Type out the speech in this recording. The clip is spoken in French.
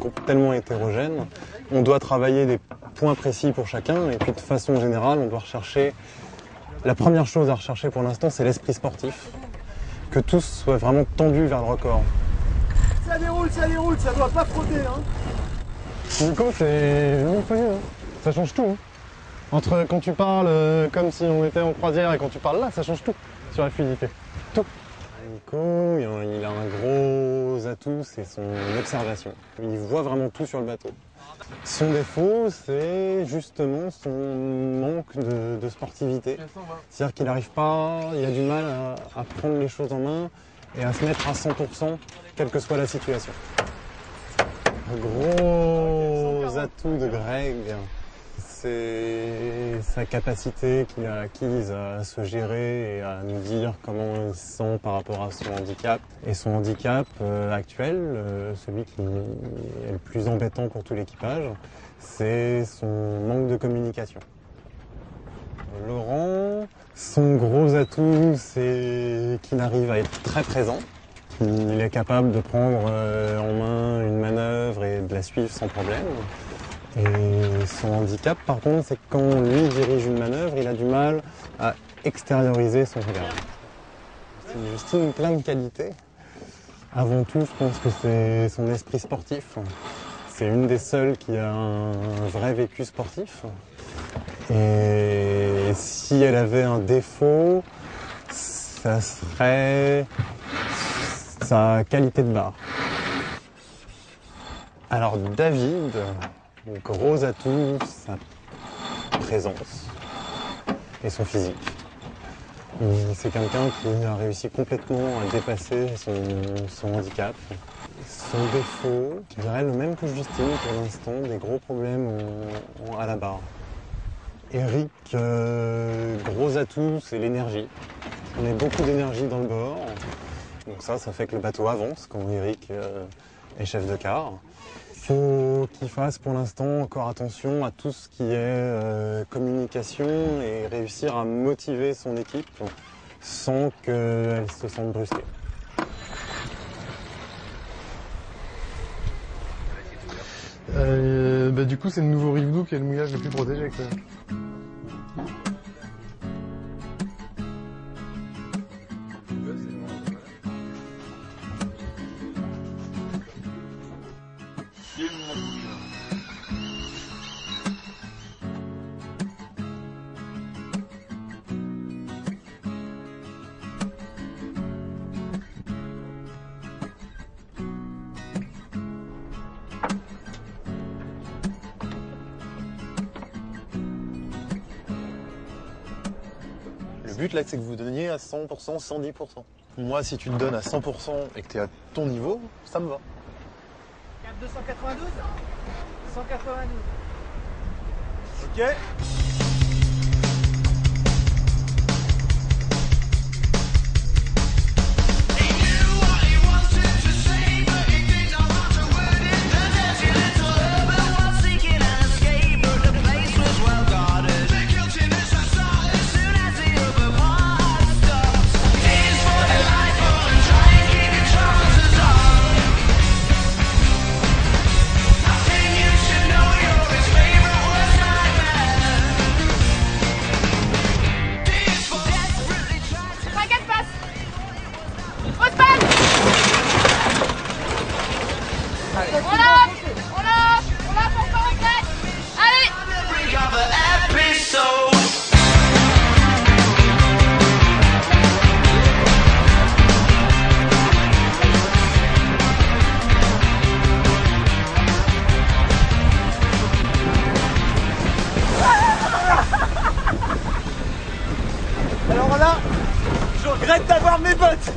groupe tellement hétérogène. On doit travailler des points précis pour chacun et puis de façon générale, on doit rechercher... La première chose à rechercher pour l'instant, c'est l'esprit sportif. Que tous soient vraiment tendus vers le record. Ça déroule, ça doit pas frotter. Hein. Nico, c'est vraiment fou, hein. Ça change tout. Hein. Entre quand tu parles comme si on était en croisière et quand tu parles là, ça change tout sur la fluidité. Tout. Nico, il a un gros atout, c'est son observation. Il voit vraiment tout sur le bateau. Son défaut, c'est justement son manque de sportivité. C'est-à-dire qu'il n'arrive pas, il a du mal à prendre les choses en main et à se mettre à 100%, quelle que soit la situation. Un gros atout de Greg, c'est sa capacité qu'il a acquise à se gérer et à nous dire comment il se sent par rapport à son handicap. Et son handicap actuel, celui qui est le plus embêtant pour tout l'équipage, c'est son manque de communication. Laurent, son gros atout, c'est qu'il arrive à être très présent. Il est capable de prendre en main une manœuvre et de la suivre sans problème. Et son handicap, par contre, c'est que quand lui dirige une manœuvre, il a du mal à extérioriser son regard. C'est Justine, plein de qualités. Avant tout, je pense que c'est son esprit sportif. C'est une des seules qui a un vrai vécu sportif. Et si elle avait un défaut, ça serait sa qualité de barre. Alors David, gros atout, sa présence et son physique. C'est quelqu'un qui a réussi complètement à dépasser son handicap. Son défaut, je dirais le même que Justine pour l'instant, des gros problèmes à la barre. Eric, gros atout, c'est l'énergie. On met beaucoup d'énergie dans le bord. Donc ça fait que le bateau avance quand Eric est chef de quart. Il faut qu'il fasse pour l'instant encore attention à tout ce qui est communication et réussir à motiver son équipe sans qu'elle se sente brusquée. Du coup, c'est le nouveau Rive Doux qui est le mouillage le plus protégé avec ça. Le but là, c'est que vous donniez à 100%, 110%. Moi, si tu te donnes à 100% et que tu es à ton niveau, ça me va. Cap 292 192. Ok. Alors là, je regrette d'avoir mes bottes.